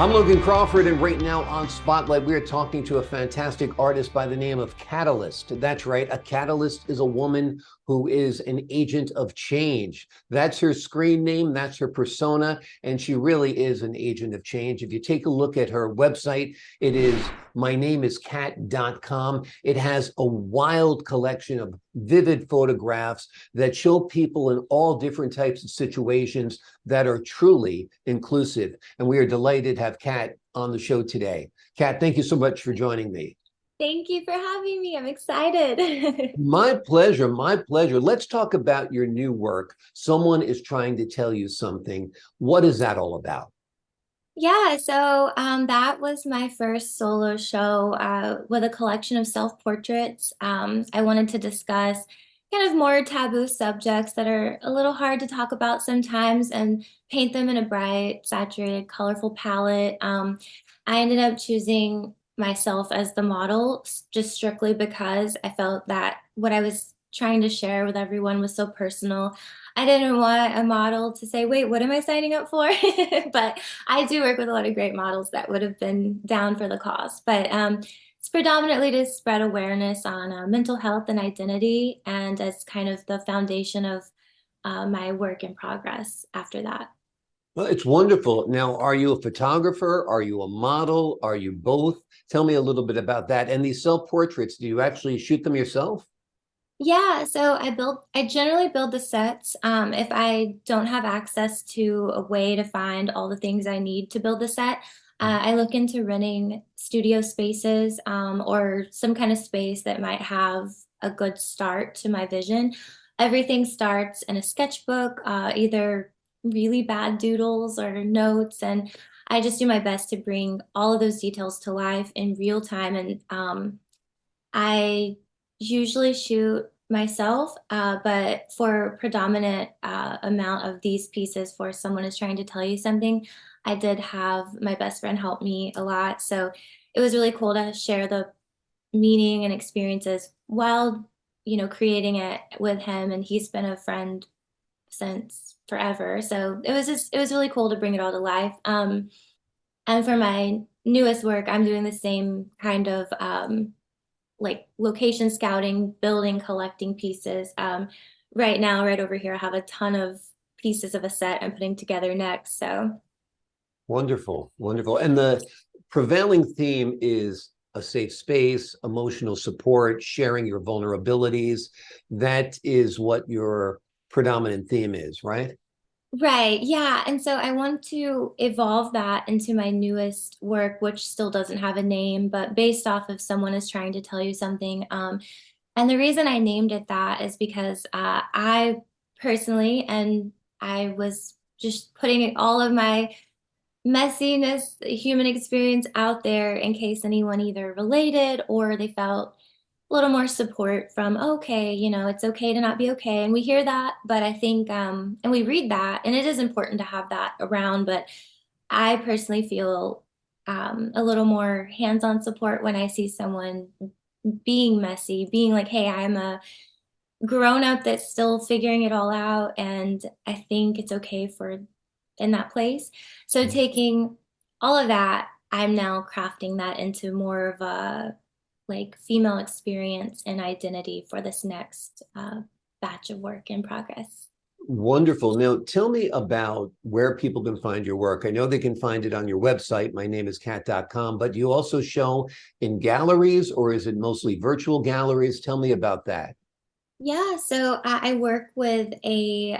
I'm Logan Crawford, and right now on Spotlight, we are talking to a fantastic artist by the name of Kat Alyst. That's right, a catalyst is a woman who is an agent of change. That's her screen name, that's her persona, and she really is an agent of change. If you take a look at her website, it is mynameiskat.com. It has a wild collection of vivid photographs that show people in all different types of situations that are truly inclusive. And we are delighted to have Kat on the show today. Kat, thank you so much for joining me. Thank you for having me. I'm excited. My pleasure. My pleasure. Let's talk about your new work. Someone is trying to tell you something. What is that all about? Yeah, so that was my first solo show with a collection of self-portraits. I wanted to discuss kind of more taboo subjects that are a little hard to talk about sometimes and paint them in a bright, saturated, colorful palette. I ended up choosing myself as the model just strictly because I felt that what I was trying to share with everyone was so personal. I didn't want a model to say, wait, what am I signing up for? But I do work with a lot of great models that would have been down for the cause. But it's predominantly to spread awareness on mental health and identity, and as kind of the foundation of my work in progress after that. Well, it's wonderful. Now, are you a photographer? Are you a model? Are you both? Tell me a little bit about that. And these self-portraits, do you actually shoot them yourself? Yeah, so I generally build the sets. If I don't have access to a way to find all the things I need to build the set, I look into renting studio spaces, or some kind of space that might have a good start to my vision. Everything starts in a sketchbook, either really bad doodles or notes, and I just do my best to bring all of those details to life in real time. And I usually shoot myself, but for predominant amount of these pieces, for someone is trying to tell you something, I did have my best friend help me a lot. So it was really cool to share the meaning and experiences while, creating it with him. And he's been a friend since forever. So it was really cool to bring it all to life. And for my newest work, I'm doing the same kind of like location scouting, building, collecting pieces. Right now, right over here, I have a ton of pieces of a set I'm putting together next. So Wonderful, wonderful. And the prevailing theme is a safe space, emotional support, sharing your vulnerabilities. That is what your predominant theme is, right? right, yeah. And so I want to evolve that into my newest work, which still doesn't have a name, but based off of someone is trying to tell you something. And the reason I named it that is because I personally, and I was just putting all of my messiness, human experience out there in case anyone either related or they felt a little more support from, okay, it's okay to not be okay. And we hear that, but I think, and we read that, and it is important to have that around. But I personally feel a little more hands-on support when I see someone being messy, being like, hey, I'm a grown up that's still figuring it all out. And I think it's okay for in that place. So taking all of that, I'm now crafting that into more of a like female experience and identity for this next batch of work in progress. Wonderful. Now, tell me about where people can find your work. I know they can find it on your website, mynameiskat.com, but you also show in galleries, or is it mostly virtual galleries? Tell me about that. Yeah, so I work with a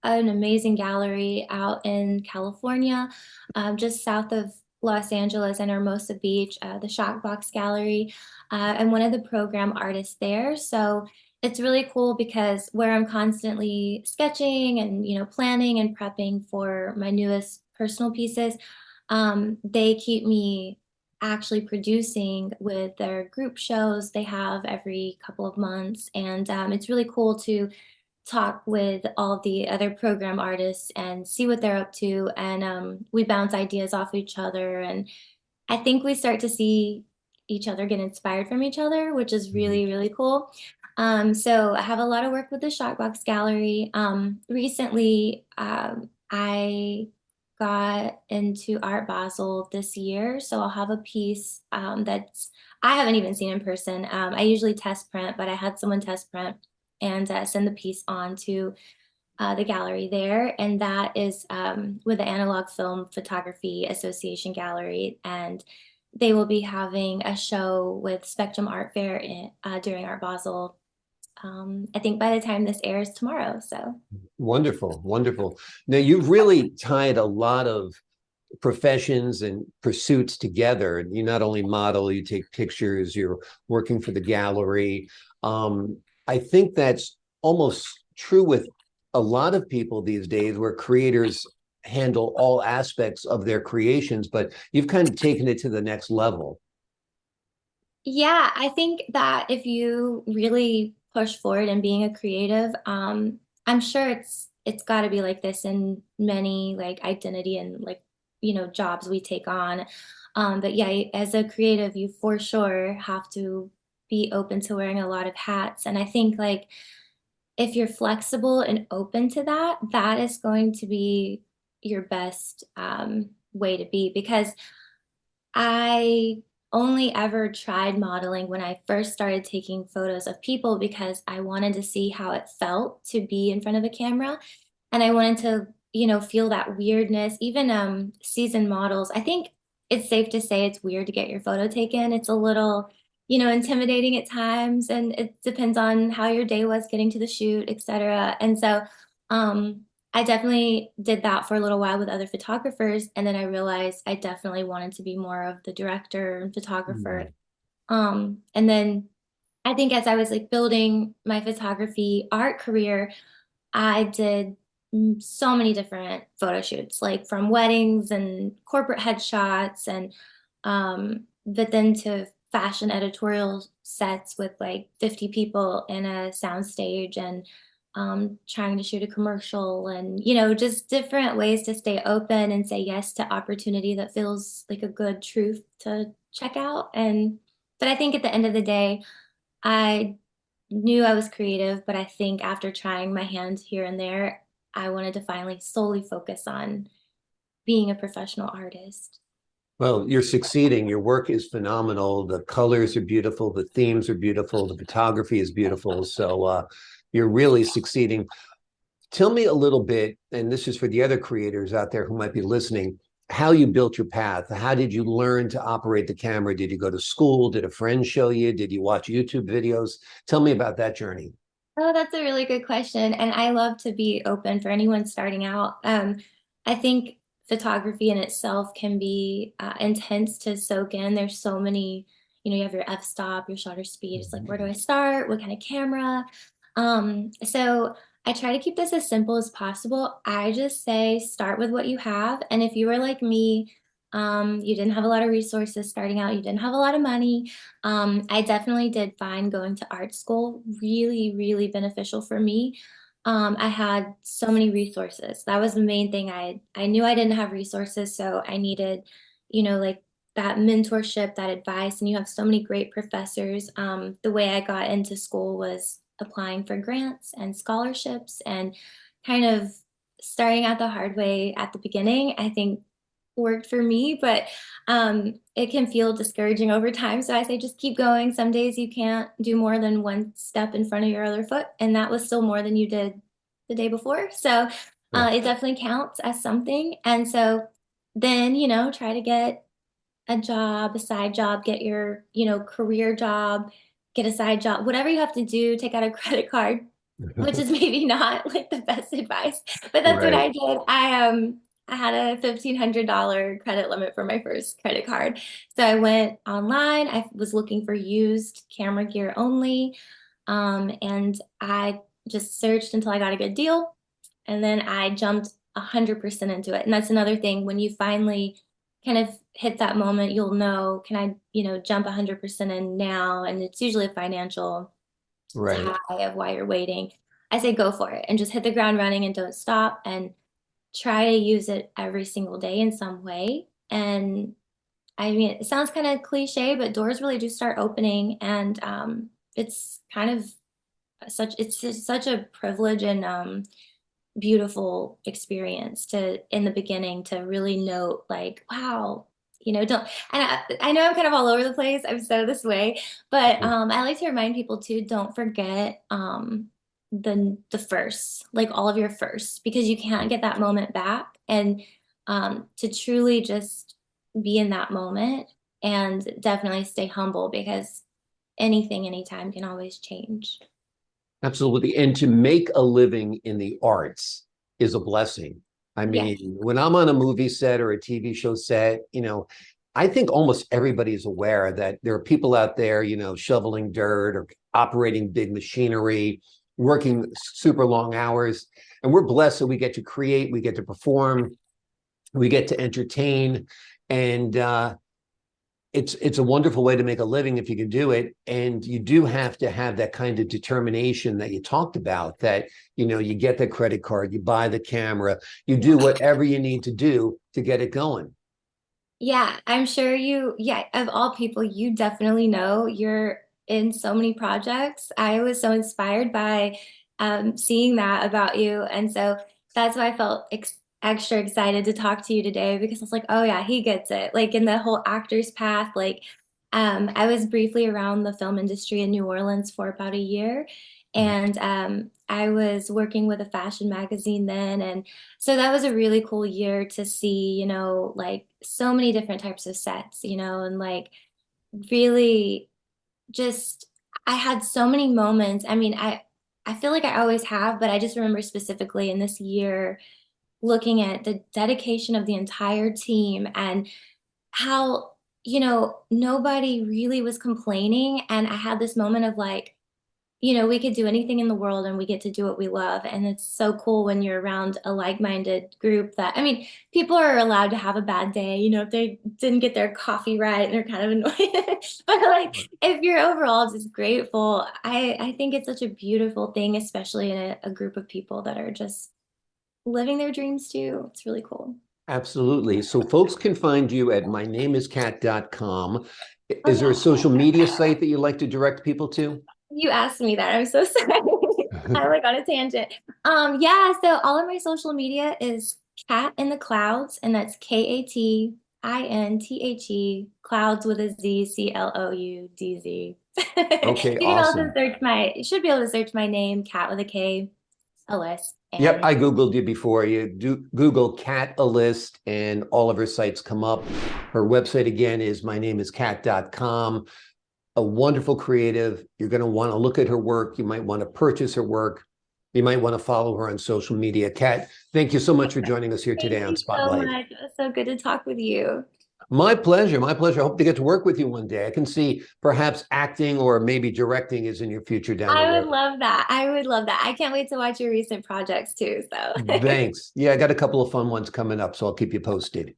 an amazing gallery out in California, just south of Los Angeles and Hermosa Beach, the Shockbox Gallery. I'm one of the program artists there, so it's really cool because where I'm constantly sketching and planning and prepping for my newest personal pieces, they keep me actually producing with their group shows they have every couple of months. And it's really cool to talk with all the other program artists and see what they're up to. And we bounce ideas off each other. And I think we start to see each other get inspired from each other, which is Mhm. really, really cool. So I have a lot of work with the Shockbox Gallery. Recently, I got into Art Basel this year, so I'll have a piece that's I haven't even seen in person. I usually test print, but I had someone test print and send the piece on to the gallery there, and that is with the Analog Film Photography Association Gallery, and they will be having a show with Spectrum Art Fair during Art Basel. I think by the time this airs tomorrow. So Wonderful, wonderful. Now you've really tied a lot of professions and pursuits together. You not only model, you take pictures, you're working for the gallery. I think that's almost true with a lot of people these days, where creators handle all aspects of their creations, but you've kind of taken it to the next level. yeah, I think that if you really push forward in being a creative, I'm sure it's got to be like this in many like identity and like jobs we take on. But yeah, as a creative, you for sure have to be open to wearing a lot of hats. And I think like if you're flexible and open to that, that is going to be your best way to be because I only ever tried modeling when I first started taking photos of people because I wanted to see how it felt to be in front of a camera. And I wanted to, feel that weirdness. Even seasoned models, I think it's safe to say it's weird to get your photo taken. It's a little, intimidating at times, and it depends on how your day was getting to the shoot, etc. And so, I definitely did that for a little while with other photographers, and then I realized I definitely wanted to be more of the director and photographer. Mm. And then I think as I was like building my photography art career, I did so many different photo shoots, like from weddings and corporate headshots, and but then to fashion editorial sets with like 50 people in a soundstage, and trying to shoot a commercial, and just different ways to stay open and say yes to opportunity that feels like a good truth to check out. And but I think at the end of the day, I knew I was creative, but I think after trying my hand here and there, I wanted to finally solely focus on being a professional artist. Well, you're succeeding. Your work is phenomenal. The colors are beautiful. The themes are beautiful. The photography is beautiful. So you're really succeeding. Tell me a little bit, and this is for the other creators out there who might be listening, how you built your path. How did you learn to operate the camera? Did you go to school? Did a friend show you? Did you watch YouTube videos? Tell me about that journey. Oh, that's a really good question. And I love to be open for anyone starting out. I think photography in itself can be intense to soak in. There's so many, you have your f-stop, your shutter speed. It's like, where do I start? What kind of camera? So I try to keep this as simple as possible. I just say start with what you have. And if you were like me, you didn't have a lot of resources starting out, you didn't have a lot of money, I definitely did find going to art school really, really beneficial for me. I had so many resources. That was the main thing. I knew I didn't have resources, so I needed, like that mentorship, that advice, and you have so many great professors. The way I got into school was applying for grants and scholarships and kind of starting out the hard way at the beginning. I think worked for me, but it can feel discouraging over time. So I say just keep going. Some days you can't do more than one step in front of your other foot, and that was still more than you did the day before. So Yeah. it definitely counts as something. And so then, try to get a job, a side job, get your, career job, get a side job, whatever you have to do, take out a credit card, which is maybe not like the best advice, but that's what Right. I did. I had a $1,500 credit limit for my first credit card. So I went online. I was looking for used camera gear only. And I just searched until I got a good deal. And then I jumped 100% into it. And that's another thing. When you finally kind of hit that moment, you'll know, can I, jump 100% in now? And it's usually a financial Right. tie of why you're waiting. I say go for it and just hit the ground running and don't stop, and try to use it every single day in some way. And I mean, it sounds kind of cliche, but doors really do start opening, and it's kind of it's just such a privilege and beautiful experience to in the beginning to really note like, wow, don't, and I know I'm kind of all over the place. I've said it this way, but I like to remind people too, don't forget the firsts, like all of your firsts, because you can't get that moment back. And to truly just be in that moment and definitely stay humble because anything, anytime can always change. Absolutely. And to make a living in the arts is a blessing. I Yeah. mean, when I'm on a movie set or a TV show set, I think almost everybody is aware that there are people out there, shoveling dirt or operating big machinery, working super long hours. And we're blessed that we get to create, we get to perform, we get to entertain. And it's a wonderful way to make a living if you can do it. And you do have to have that kind of determination that you talked about, that, you get the credit card, you buy the camera, you do whatever you need to do to get it going. Yeah, I'm sure yeah, of all people, you definitely know you're in so many projects. I was so inspired by seeing that about you. And so that's why I felt extra excited to talk to you today because I was like, oh yeah, he gets it. Like in the whole actor's path, like I was briefly around the film industry in New Orleans for about a year. And I was working with a fashion magazine then. And so that was a really cool year to see, like so many different types of sets, and like really just I had so many moments. I mean, I feel like I always have, but I just remember specifically in this year looking at the dedication of the entire team and how, nobody really was complaining. And I had this moment of like, we could do anything in the world and we get to do what we love. And it's so cool when you're around a like-minded group that, I mean, people are allowed to have a bad day, if they didn't get their coffee right and they're kind of annoyed. But like, if you're overall just grateful, I think it's such a beautiful thing, especially in a group of people that are just living their dreams too. It's really cool. Absolutely. So folks can find you at mynameiskat.com. Oh Is there a yeah. social media site that you like to direct people to? You asked me that. I'm so sorry. I like on a tangent. Yeah, so all of my social media is Cat in the Clouds, and that's KATINTHE, clouds with a Z, CLOUDZ. Okay, You can also awesome. you should be able to search my name, Cat with a K, Alyst, Yep, and I Googled you before. You do Google Kat Alyst and all of her sites come up. Her website again is mynameiskat.com. A wonderful creative. You're going to want to look at her work. You might want to purchase her work. You might want to follow her on social media. Kat, thank you so much for joining us here thank today on you so Spotlight. much. It was so good to talk with you. My pleasure. My pleasure. I hope to get to work with you one day. I can see perhaps acting or maybe directing is in your future down the I would road. love that. I would love that. I can't wait to watch your recent projects too. So Thanks. Yeah, I got a couple of fun ones coming up, so I'll keep you posted.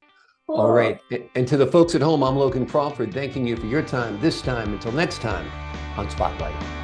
All cool. right. And to the folks at home, I'm Logan Crawford, thanking you for your time this time. Until next time on Spotlight.